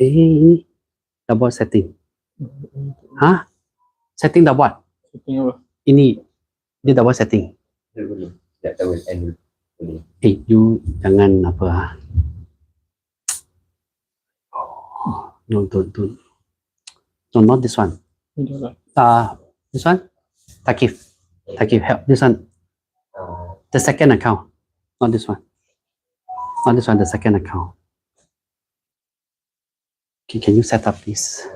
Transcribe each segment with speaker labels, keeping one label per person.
Speaker 1: ini double setting. Hah? Setting dah buat?
Speaker 2: Setting apa?
Speaker 1: Ini dia double setting.
Speaker 3: Tak tahu and boleh.
Speaker 1: You jangan apa. No, don't. No, not this one. This one? Takif, help. This one. The second account. Not this one. Not this one, the second account. Okay, can you set up this?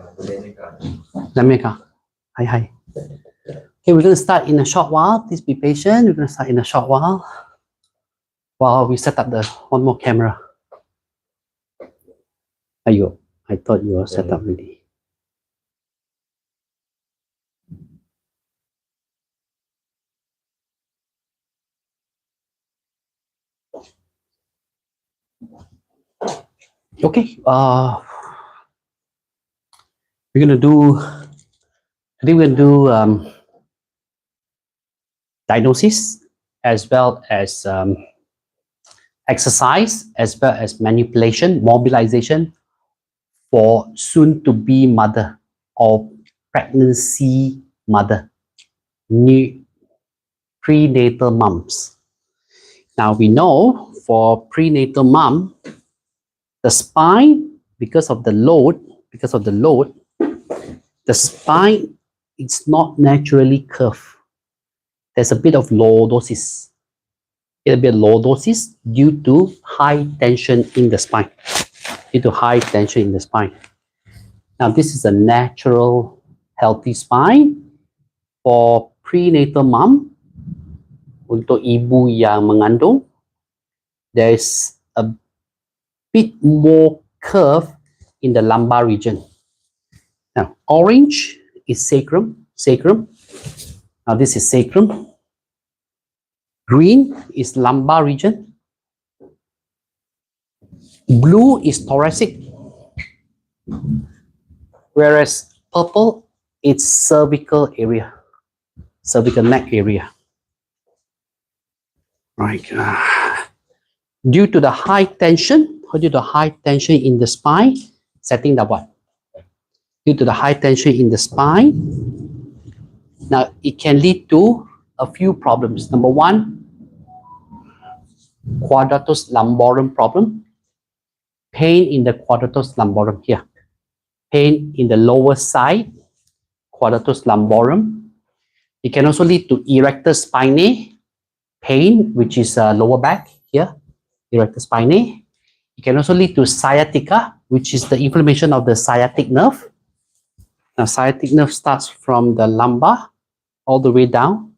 Speaker 1: Let me go. Hi. Okay, we're going to start in a short while. Please be patient. We're going to start in a short while. While we set up the one more camera. Ayo, I thought you were set up already. Okay, we're gonna do diagnosis as well as exercise, as well as manipulation, mobilization for soon-to-be mother or pregnancy mother, new prenatal moms. Now we know for prenatal mom, the spine, because of the load, the spine is not naturally curved. There's a bit of lordosis. Due to high tension in the spine. Now, this is a natural, healthy spine for prenatal mom. Untuk ibu yang mengandung, there's a bit more curve in the lumbar region. Now, orange is sacrum. Now, this is sacrum. Green is lumbar region. Blue is thoracic. Whereas purple, it's cervical area, cervical neck area. Right. Due to the high tension in the spine, setting the what? Due to the high tension in the spine, now it can lead to a few problems. Number one, quadratus lumborum problem. Pain in the quadratus lumborum here. Pain in the lower side, quadratus lumborum. It can also lead to erector spinae pain, which is lower back here, erector spinae. It can also lead to sciatica, which is the inflammation of the sciatic nerve. Now, sciatic nerve starts from the lumbar all the way down.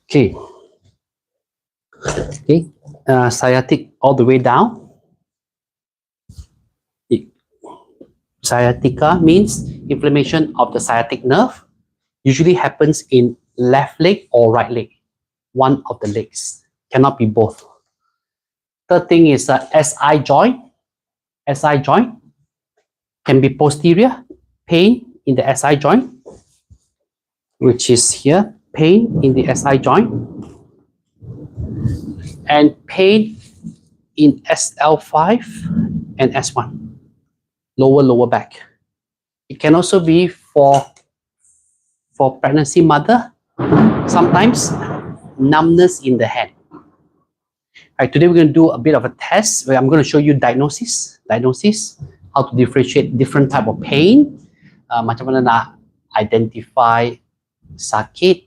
Speaker 1: Okay. Sciatic all the way down. Sciatica means inflammation of the sciatic nerve. Usually happens in left leg or right leg. One of the legs. Cannot be both. Third thing is SI joint. SI joint can be posterior. Pain in the SI joint, which is here. Pain in the SI joint. And pain in SL5 and S1. Lower back. It can also be for pregnancy mother. Sometimes numbness in the hand. Alright, today we're going to do a bit of a test where I'm going to show you diagnosis, how to differentiate different type of pain, macam mana nak identify sakit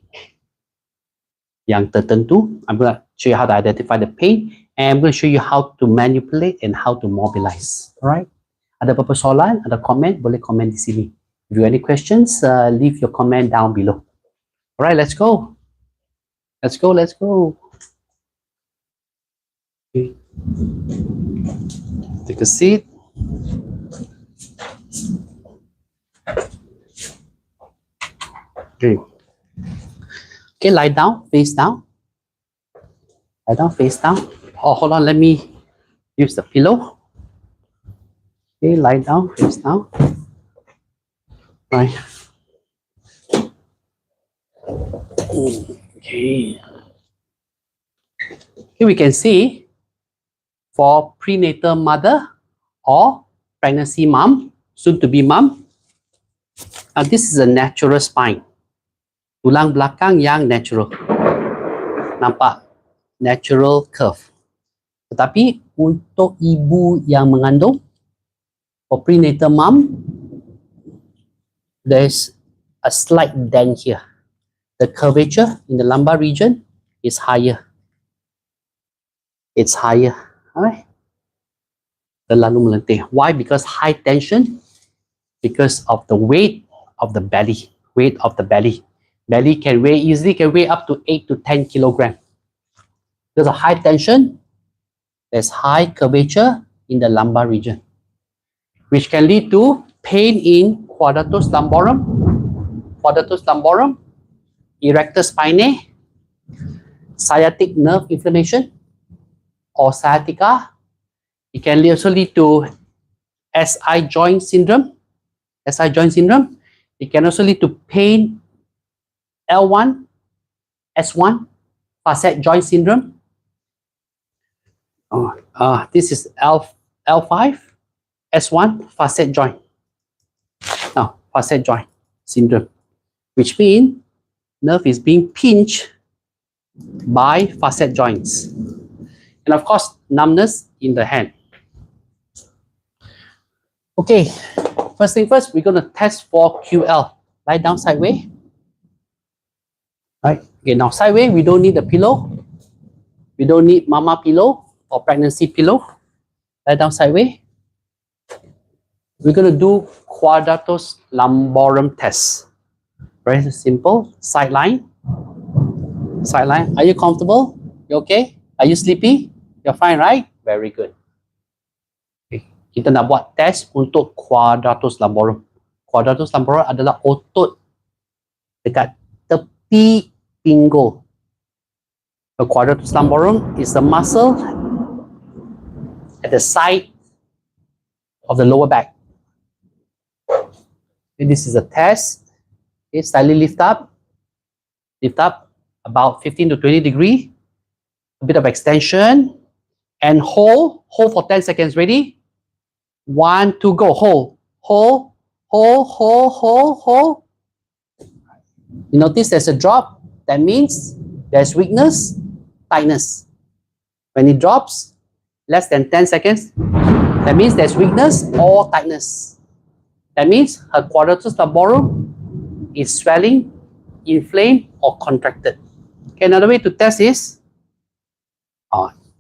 Speaker 1: yang tertentu. I'm going to show you how to identify the pain, and I'm going to show you how to manipulate and how to mobilize. Alright. Ada apa-apa soalan, ada komen, boleh komen di sini. If you have any questions, leave your comment down below. Alright, let's go. Let's go. Okay. Take a seat. Okay. Okay, lie down, face down. Lie down, face down. Oh, hold on, let me use the pillow. Okay, lie down, face down. Right. Okay. Here we can see for prenatal mother or pregnancy mom, soon to be mom. Now this is a natural spine. Tulang belakang yang natural. Nampak? Natural curve. Tetapi untuk ibu yang mengandung, for prenatal mom, there's a slight dent here. The curvature in the lumbar region is higher. It's higher. Alright? Terlalu melenting. Why? Because high tension. Because of the weight of the belly. Weight of the belly. Belly can weigh easily, can weigh up to 8 to 10 kilograms. There's a high tension. There's high curvature in the lumbar region, which can lead to pain in quadratus lumborum, erector spinae, sciatic nerve inflammation, or sciatica. It can also lead to SI joint syndrome. It can also lead to pain L1, S1, facet joint syndrome. This is L5, S1, facet joint. Now, facet joint syndrome, which means nerve is being pinched by facet joints. And of course, numbness in the hand. Okay, first thing first, we're going to test for QL. Lie down sideways. Right. Okay, now sideways, we don't need a pillow. We don't need mama pillow or pregnancy pillow. Lie down sideways. We're going to do quadratus lumborum test. Very simple. Sideline. Sideline. Are you comfortable? You okay? Are you sleepy? You're fine, right? Very good. Okay. Kita nak buat test untuk quadratus lumborum. Quadratus lumborum adalah otot dekat tepi pinggul. The quadratus lumborum is the muscle at the side of the lower back. And this is a test. Okay, slightly lift up about 15 to 20 degrees. A bit of extension and hold for 10 seconds. Ready? 1, 2, go. Hold. You notice there's a drop. That means there's weakness, tightness. When it drops less than 10 seconds, that means there's weakness or tightness. That means her quadratus lumborum is swelling, inflamed, or contracted. Okay, another way to test is,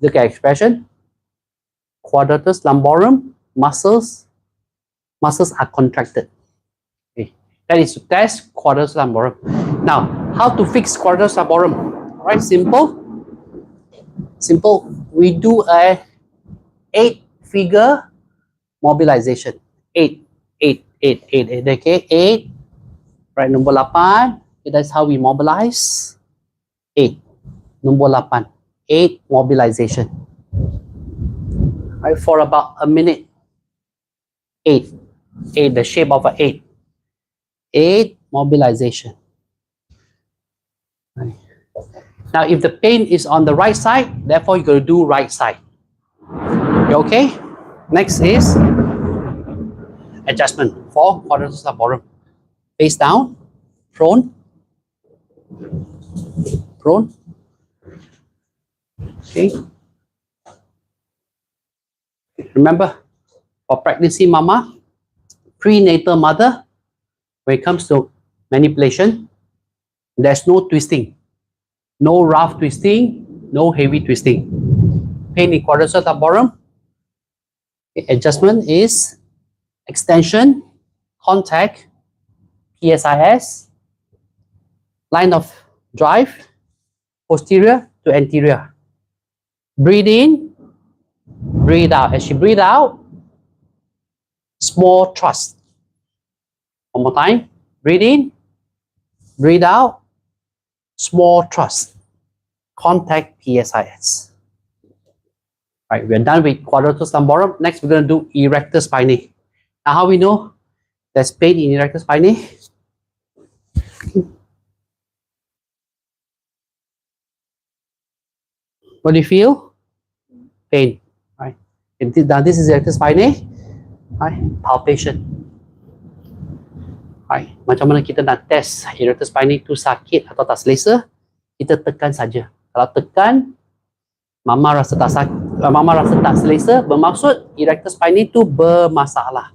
Speaker 1: look at expression. Quadratus lumborum muscles are contracted. Okay, that is to test quadratus lumborum. Now, how to fix quadratus lumborum? All right, simple. We do a 8-figure mobilization. 8. Okay, 8. Right, nombor 8. Okay, that's how we mobilize. 8. Nombor 8. 8 mobilization. Right, for about a minute. 8, the shape of an 8. 8 mobilization. Right. Now, if the pain is on the right side, therefore you're going to do right side. Okay? Next is adjustment for quadratus lumborum. Face down, prone. Okay. Remember, for pregnancy mama, prenatal mother, when it comes to manipulation, there's no twisting. No rough twisting, no heavy twisting. Pain in quadratus lumborum. Adjustment is extension, contact, PSIS, line of drive, posterior to anterior. Breathe in, breathe out. As you breathe out, small thrust. One more time. Breathe in, breathe out, small thrust. Contact PSIS. Right, we're done with quadratus lumborum. Next, we're going to do erector spinae. Now, how we know there's pain in erector spinae? What do you feel? Pain, right? Now this is erectus spinae, right? Palpation, right? Macam mana kita nak test erectus spinae tu sakit atau tak selesa? Kita tekan saja. Kalau tekan, mama rasa tak sakit, mama rasa tak selesa, bermaksud erectus spinae tu bermasalah.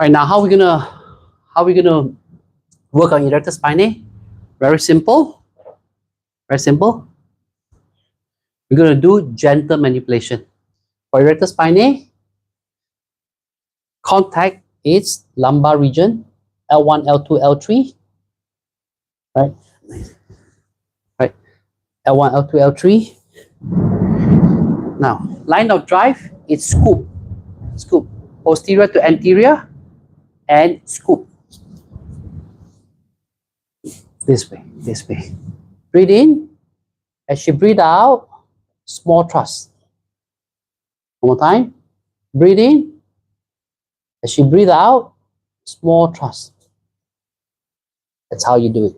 Speaker 1: Right, now how we gonna work on erectus spinae? Very simple. Very simple. We're going to do gentle manipulation. For erectus spinae, contact its lumbar region, L1, L2, L3. Right? Right. L1, L2, L3. Now, line of drive, it's scoop. Scoop. Posterior to anterior and scoop. This way, this way. Breathe in. As you breathe out, small thrust. One more time. Breathe in. As you breathe out, small thrust. That's how you do it.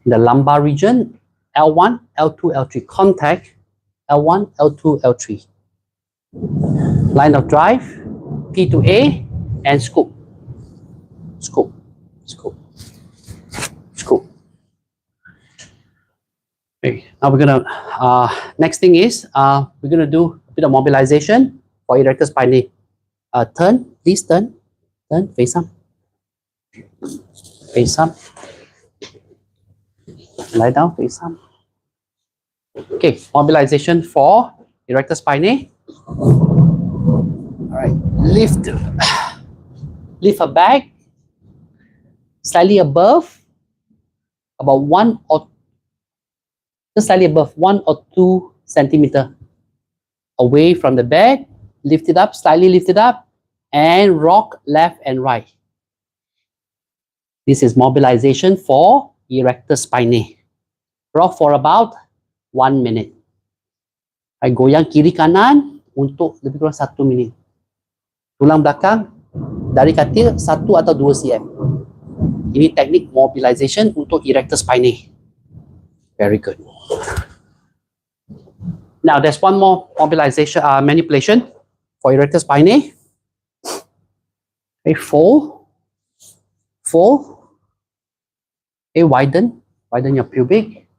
Speaker 1: The lumbar region, L1, L2, L3. Contact, L1, L2, L3. Line of drive, P to A, and scoop. Scoop, scoop, scoop. Okay, now we're gonna, next thing is, we're gonna do a bit of mobilization for erectus spinae. Turn, please turn, face up, face up. Lie down, face up. Okay, mobilization for erectus spinae. All right, lift her back slightly above, about slightly above 1 or 2 centimeter away from the bed. Lift it up, slightly lift it up, and rock left and right. This is mobilization for erectus spinae. Rock for about 1 minute. I goyang kiri kanan untuk lebih kurang 1 minit. Tulang belakang dari katil 1 atau 2 cm. Ini teknik mobilization untuk erectus spinae. Very good. Now there's one more mobilization, manipulation for erectus spinae. Okay, fold. Okay, widen your pubic.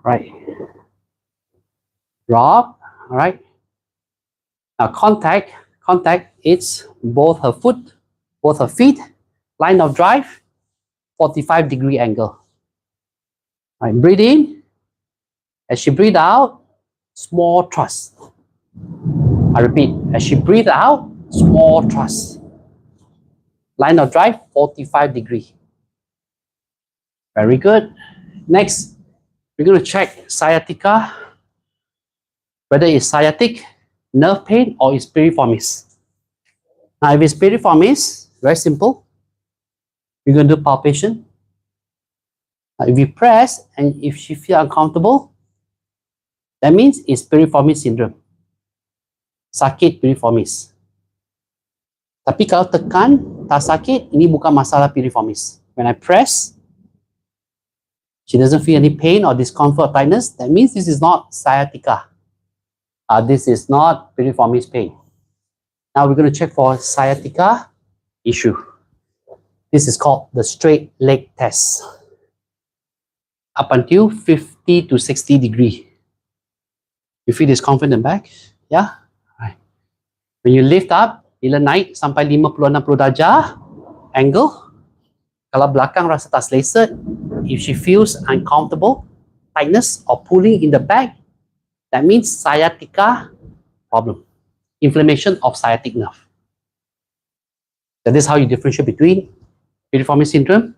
Speaker 1: Right. Drop. All right. Now contact. It's both her foot, both her feet. Line of drive, 45-degree angle. All right, breathe in. As she breathe out, small thrust. I repeat, as she breathe out, small thrust. Line of drive, 45-degree. Very good. Next, we're going to check sciatica, whether it's sciatic nerve pain or it's piriformis. Now, if it's piriformis, very simple. We're going to do palpation. If you press and if she feels uncomfortable, that means it's piriformis syndrome. Sakit piriformis. Tapi kalau tekan, tak sakit, ini bukan masalah piriformis. When I press, she doesn't feel any pain or discomfort or tightness, that means this is not sciatica. This is not piriformis pain. Now we're going to check for sciatica issue. This is called the straight leg test. Up until 50 to 60 degree. You feel discomfort in the back? Yeah? Right. When you lift up, bila naik sampai 50-60 darjah angle, kalau belakang rasa tak selesa, if she feels uncomfortable, tightness or pulling in the back, that means sciatica problem, inflammation of sciatic nerve. So this is how you differentiate between piriformis syndrome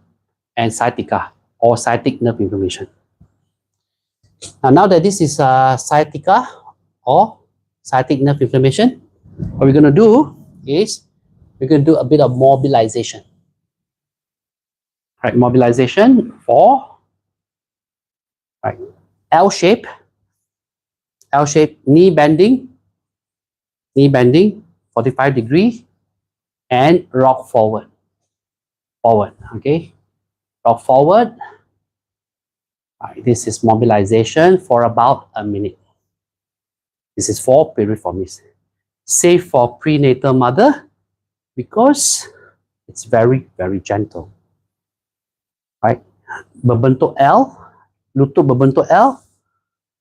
Speaker 1: and sciatica or sciatic nerve inflammation. Now that this is sciatica or sciatic nerve inflammation, what we're going to do is we're going to do a bit of mobilization. Right, mobilization for L shape, knee bending, 45 degree, and rock forward, okay, rock forward, Right, this is mobilization for about a minute. This is for piriformis. Safe for prenatal mother because it's very, very gentle. Right? Berbentuk L, lutut berbentuk L,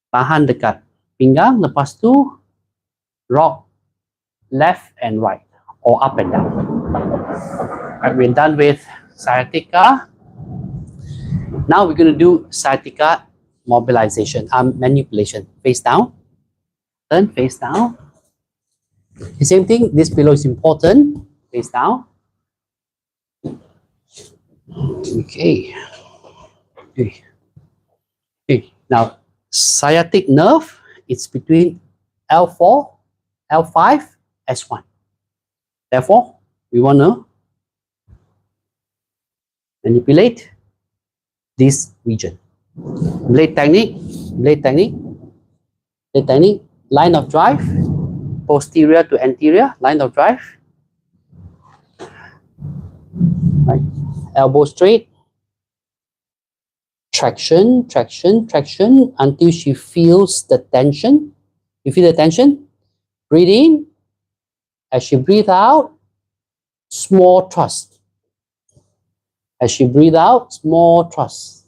Speaker 1: tahan dekat pinggang, lepas tu rock left and right or up and down. Right, we're done with sciatica. Now we're going to do sciatica mobilization, manipulation. Face down, turn face down. The same thing, this pillow is important. Face down. Okay. Okay. Now, sciatic nerve, it's between L4, L5, S1. Therefore, we want to manipulate this region. Blade technique, line of drive, posterior to anterior, line of drive. Right. Elbow straight. Traction until she feels the tension. You feel the tension? Breathe in. As she breathe out, small thrust. As she breathe out, small thrust.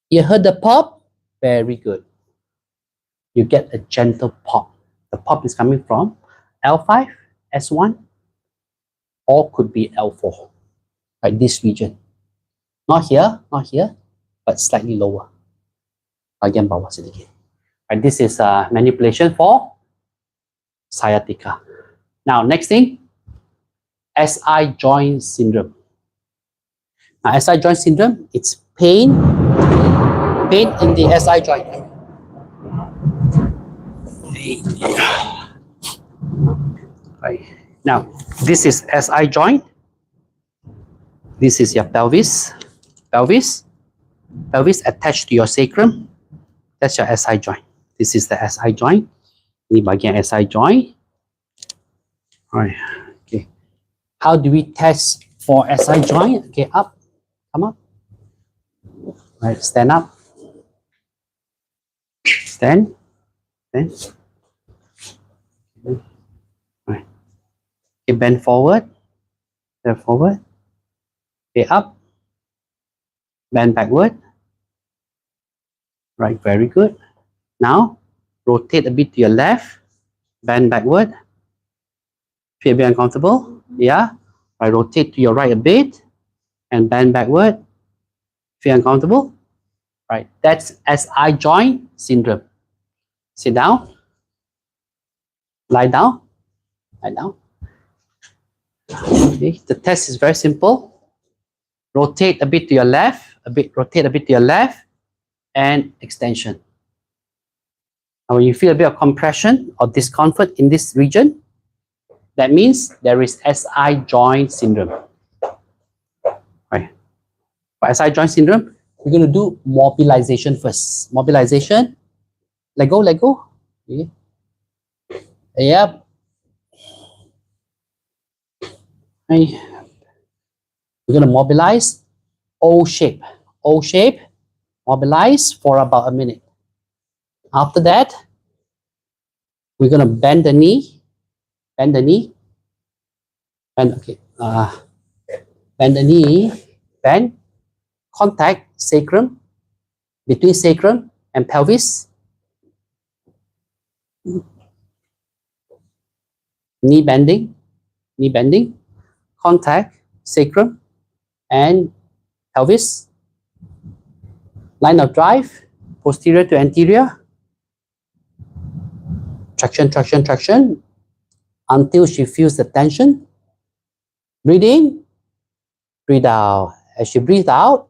Speaker 1: You heard the pop? Very good. You get a gentle pop. The pop is coming from L5, S1, or could be L4, like this region. Not here, but slightly lower. Bagian bawah sedikit. Right, this is manipulation for sciatica. Now, next thing, SI joint syndrome. Now, SI joint syndrome, it's pain in the SI joint. Right. Now, this is SI joint. This is your pelvis. Pelvis attached to your sacrum. That's your SI joint. This is the SI joint. Ini bagian SI joint. Alright. Okay. How do we test for SI joint? Okay, up. Come up. Right, stand up. Stand. Right. Okay, bend forward. Bend forward. Okay, up. Bend backward. Right, very good. Now, rotate a bit to your left. Bend backward. Feel a bit uncomfortable? Yeah. Right, rotate to your right a bit. And bend backward. Feel uncomfortable? Right, that's SI joint syndrome. Sit down. Lie down. Lie down. Okay, the test is very simple. Rotate a bit to your left, rotate a bit to your left, and extension. Now, when you feel a bit of compression or discomfort in this region, that means there is SI joint syndrome. Right. For SI joint syndrome, we're going to do mobilization first. Mobilization. Let go. Okay. Yep. Right. We're going to mobilize O shape. Mobilize for about a minute. After that, we're going to bend the knee. Bend the knee. Bend the knee. Bend. Contact sacrum. Between sacrum and pelvis. Knee bending. Contact sacrum and pelvis. Line of drive, posterior to anterior. Traction until she feels the tension. Breathe in, breathe out. As she breathes out,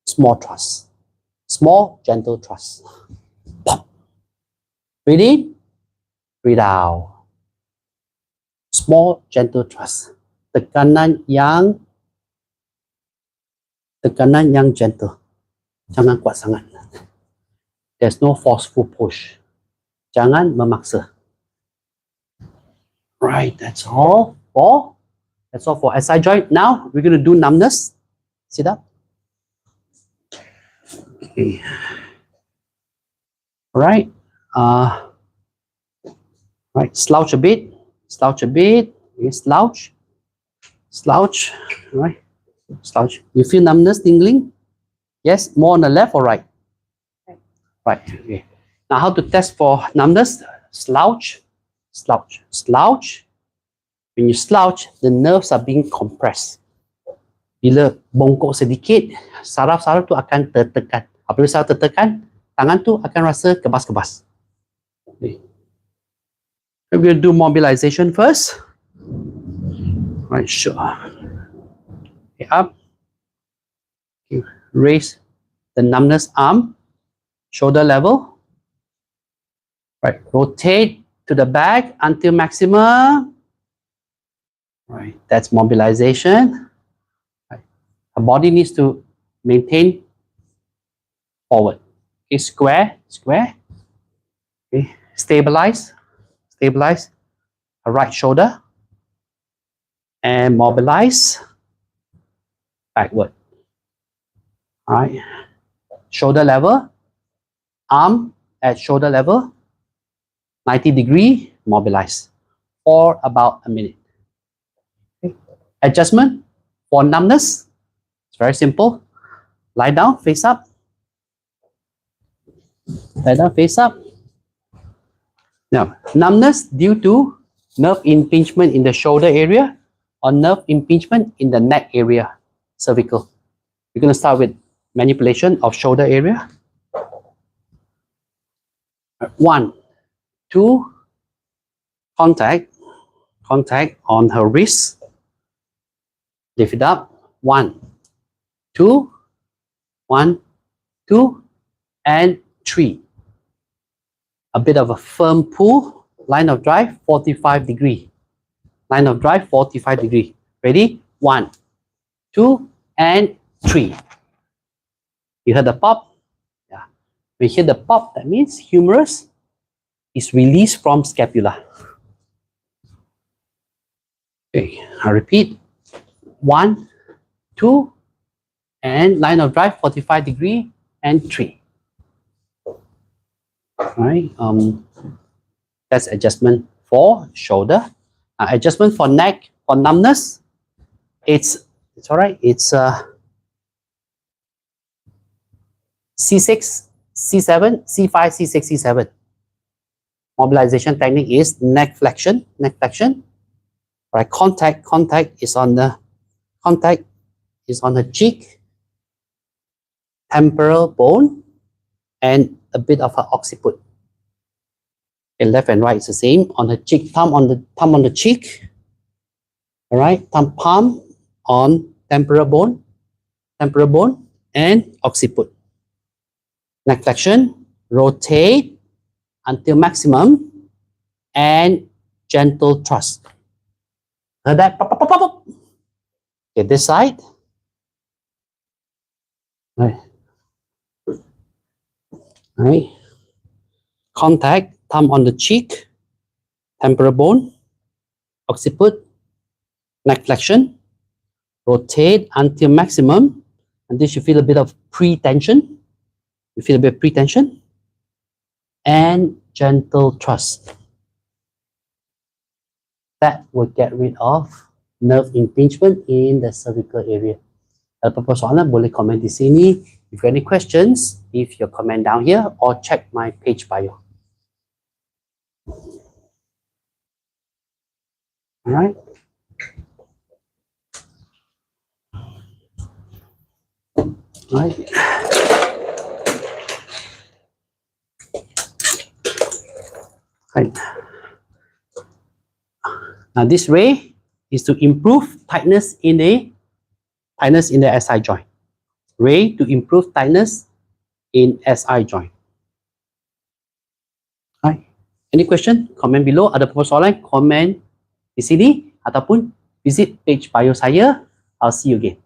Speaker 1: small thrust. Small, gentle thrust. Pop. Breathe in, breathe out. Small, gentle thrust. Tekanan yang gentle. Jangan kuat sangat. There's no forceful push. Jangan memaksa. Right, that's all for SI joint. Now we're going to do numbness. Sit up. Okay. All right. Right. Slouch a bit. Slouch a bit. Okay, slouch. Slouch. All right. Slouch. You feel numbness, tingling? Yes. More on the left or right? Right. Okay. Now, how to test for numbness? Slouch. Slouch. Slouch. When you slouch, the nerves are being compressed. Bila bongkok sedikit, saraf-saraf tu akan tertekan. Apabila saraf tertekan, tangan tu akan rasa kebas-kebas. Okay. We'll do mobilization first. Right, sure. Okay, up. Okay. Raise the numbness arm, shoulder level. Right, rotate to the back until maximum. Right, that's mobilization. Right. The body needs to maintain forward. Okay, square, square. Okay, stabilize, stabilize the right shoulder and mobilize backward. All right, shoulder level, arm at shoulder level, 90-degree, mobilize for about a minute. Okay. Adjustment for numbness, it's very simple. Lie down, face up. Lie down, face up. Now, numbness due to nerve impingement in the shoulder area or nerve impingement in the neck area, cervical. We're going to start with manipulation of shoulder area. 1, 2, contact on her wrist. Lift it up. 1, 2, 1, 2, and 3. A bit of a firm pull. Line of drive, 45-degree. Line of drive, 45-degree. Ready? 1, 2, and 3. You heard the pop? Yeah. We hear the pop, that means humerus is released from scapula. Okay, I repeat. 1, 2, and line of drive, 45-degree, and 3. All right. That's adjustment for shoulder. Adjustment for neck, for numbness. It's all right. It's C6, C7, C5, C6, C7. Mobilization technique is neck flexion, neck flexion. All right. Contact is on the cheek, temporal bone, and a bit of an occiput. Okay, left and right is the same. On the cheek, thumb on the cheek. All right, thumb palm on temporal bone, and occiput. Neck flexion, rotate until maximum, and gentle thrust. Heard that? Pop, pop, pop, pop. Okay, this side. All right. All right. Contact, thumb on the cheek, temporal bone, occiput, neck flexion, rotate until maximum, until you feel a bit of pre-tension. You feel a bit of pre-tension, and gentle thrust. That will get rid of nerve impingement in the cervical area. Ada persoalan boleh komen di sini. If you have any questions, leave your comment down here or check my page bio. All right. All right. Right. Now this ray is to improve tightness in the SI joint. Ray to improve tightness in SI joint. Right. Any question? Comment below. Ada persoalan? Comment di sini ataupun visit page bio saya. I'll see you again.